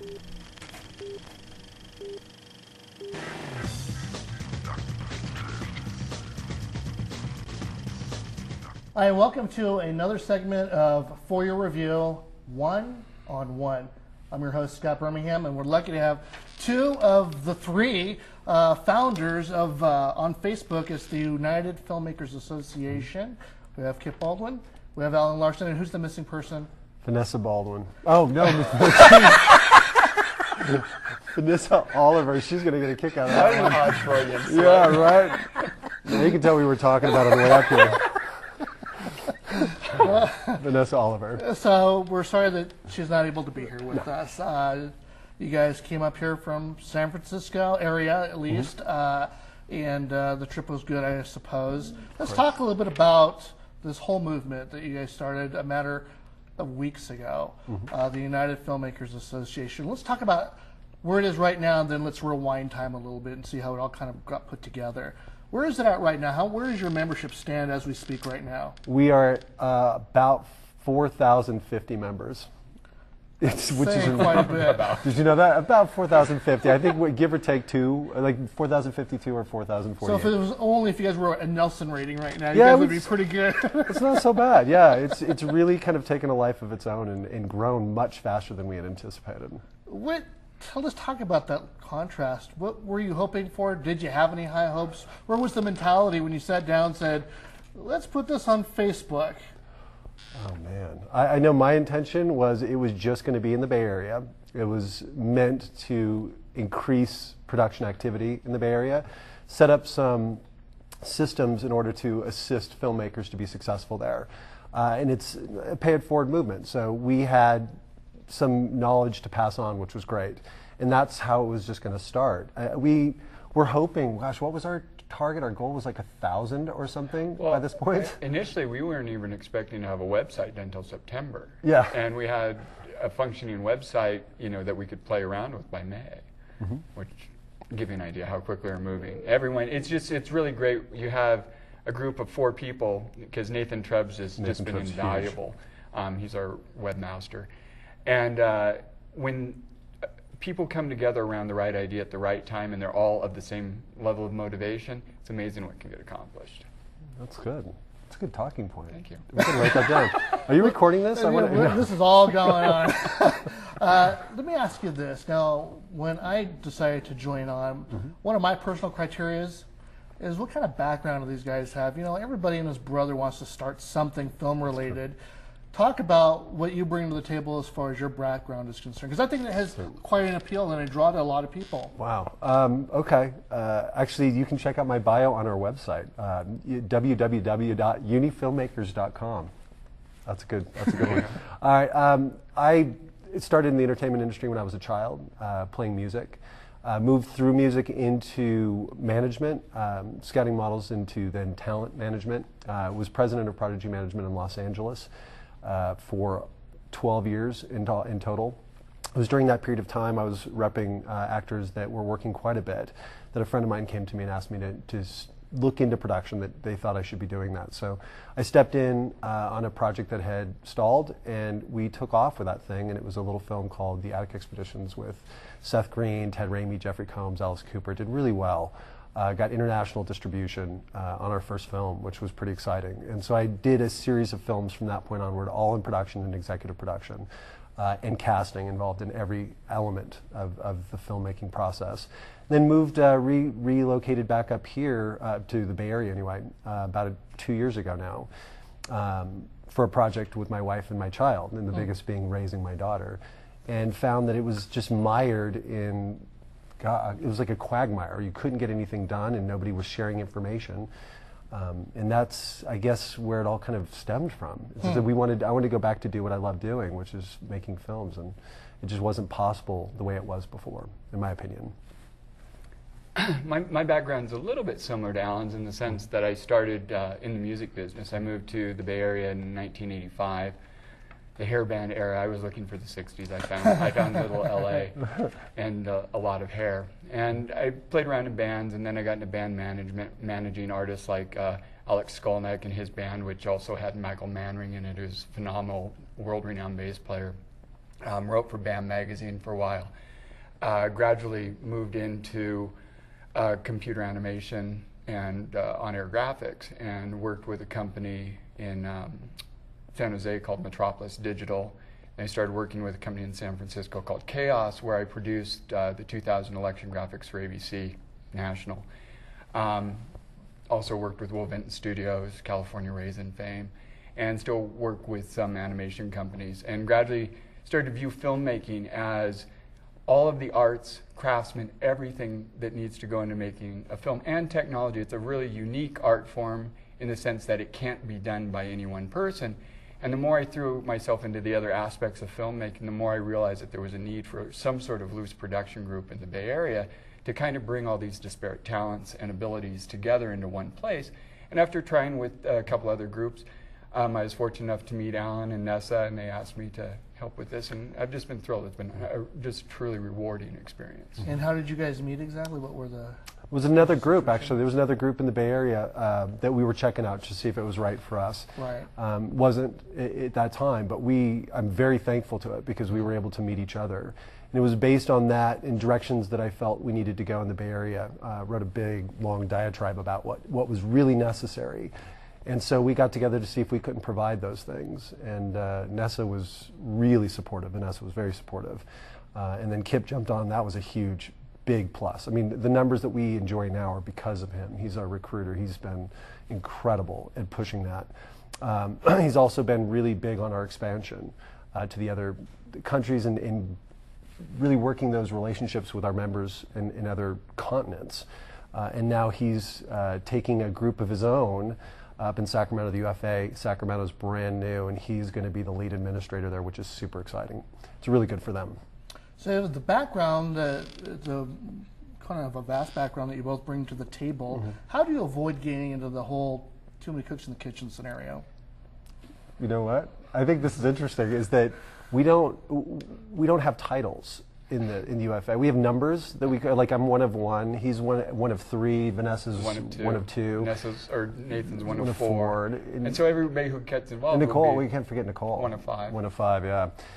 Hi, welcome to another segment of For Your Review, One on One. I'm your host, Scott Birmingham, and we're lucky to have two of the three founders of on Facebook. It's the United Filmmakers Association. We have Kip Baldwin, we have Alan Larson, and who's the missing person? Vanessa Baldwin. Oh, no. Vanessa Oliver. She's going to get a kick out of that. Yeah, right? Yeah, you can tell we were talking about it on the way up here. Vanessa Oliver. So we're sorry that she's not able to be here with us. You guys came up here from San Francisco area, at least, and the trip was good, I suppose. Let's talk a little bit about this whole movement that you guys started a matter of weeks ago, the United Filmmakers Association. Let's talk about where it is right now, and then let's rewind time a little bit and see how it all kind of got put together. Where is it at right now? Where does your membership stand as we speak right now? We are about 4,050 members. Which is quite a bit. Did you know that? About 4,050. I think give or take two, like 4,052 or 4,048. So if it was only if you guys were a Nelson rating right now, you guys would be pretty good. It's not so bad. Yeah, it's really kind of taken a life of its own and grown much faster than we had anticipated. Let's talk about that contrast. What were you hoping for? Did you have any high hopes? Where was the mentality when you sat down and said, let's put this on Facebook? Oh, man. I know my intention was it was just going to be in the Bay Area. It was meant to increase production activity in the Bay Area, set up some systems in order to assist filmmakers to be successful there. And it's a pay-it-forward movement. So we had some knowledge to pass on, which was great. And that's how it was just going to start. We were hoping, gosh, what was our target? Our goal was like 1,000 or something by this point. Initially, we weren't even expecting to have a website until September. Yeah. And we had a functioning website, that we could play around with by May, which give you an idea how quickly we're moving. Everyone, it's really great. You have a group of 4 people, because Nathan Trebs has just been invaluable. He's our webmaster. And when people come together around the right idea at the right time and they're all of the same level of motivation, it's amazing what can get accomplished. That's good. That's a good talking point. Thank you. We can write that down. Are you recording this? This is all going on. Let me ask you this. Now, when I decided to join on, one of my personal criteria is what kind of background do these guys have? Everybody and his brother wants to start something film-related. Talk about what you bring to the table as far as your background is concerned, because I think it has quite an appeal and a draw to a lot of people. Wow. Okay. Actually, you can check out my bio on our website, www.unifilmmakers.com. That's a good one. All right. I started in the entertainment industry when I was a child, playing music. Moved through music into management, scouting models into then talent management. Was president of Prodigy Management in Los Angeles for 12 years in total. It was during that period of time I was repping actors that were working quite a bit, that a friend of mine came to me and asked me to look into production, that they thought I should be doing that. So I stepped in on a project that had stalled, and we took off with that thing, and it was a little film called The Attic Expeditions with Seth Green, Ted Raimi, Jeffrey Combs, Alice Cooper. It did really well. Got international distribution on our first film, which was pretty exciting. And so I did a series of films from that point onward, all in production and executive production, and casting involved in every element of the filmmaking process. Then moved, relocated back up here to the Bay Area anyway, about 2 years ago now, for a project with my wife and my child, and the biggest being raising my daughter, and found that it was just mired in, it was like a quagmire. You couldn't get anything done, and nobody was sharing information. And that's, I guess, where it all kind of stemmed from. It's just that I wanted to go back to do what I love doing, which is making films, and it just wasn't possible the way it was before, in my opinion. My background's a little bit similar to Alan's in the sense that I started in the music business. I moved to the Bay Area in 1985. The hair band era, I was looking for the 60s. I found little LA and a lot of hair. And I played around in bands, and then I got into band management, managing artists like Alex Skolnick and his band, which also had Michael Manring in it, who's a phenomenal, world-renowned bass player. wrote for BAM Magazine for a while. Gradually moved into computer animation and on-air graphics, and worked with a company in San Jose called Metropolis Digital. And I started working with a company in San Francisco called Chaos, where I produced the 2000 election graphics for ABC National. Also worked with Will Vinton Studios, California Raisin fame, and still work with some animation companies, and gradually started to view filmmaking as all of the arts, craftsmen, everything that needs to go into making a film, and technology. It's a really unique art form in the sense that it can't be done by any one person. And the more I threw myself into the other aspects of filmmaking, the more I realized that there was a need for some sort of loose production group in the Bay Area to kind of bring all these disparate talents and abilities together into one place. And after trying with a couple other groups, I was fortunate enough to meet Alan and Nessa, and they asked me to help with this, and I've just been thrilled. It's been a just truly rewarding experience. And how did you guys meet exactly? What were the... It was another group, actually. There was another group in the Bay Area that we were checking out to see if it was right for us. Right. Wasn't at that time, but I'm very thankful to it because we were able to meet each other. And it was based on that and directions that I felt we needed to go in the Bay Area. Wrote a big, long diatribe about what was really necessary. And so we got together to see if we couldn't provide those things. And Nessa was really supportive. Vanessa was very supportive. And then Kip jumped on. That was a huge, big plus. I mean, the numbers that we enjoy now are because of him. He's our recruiter. He's been incredible at pushing that. He's also been really big on our expansion to the other countries and really working those relationships with our members in other continents. And now he's taking a group of his own up in Sacramento, the UFA. Sacramento's brand new, and he's going to be the lead administrator there, which is super exciting. It's really good for them. So the background, the kind of a vast background that you both bring to the table, Mm-hmm. how do you avoid getting into the whole too many cooks in the kitchen scenario? You know what? I think this is interesting, is that we don't have titles in the UFA. We have numbers that we like. I'm one of one. He's one of three. Vanessa's one of two. Nathan's one One of of four. four. And so everybody who gets involved. And Nicole, would be we can't forget Nicole. one of five. One of five, yeah.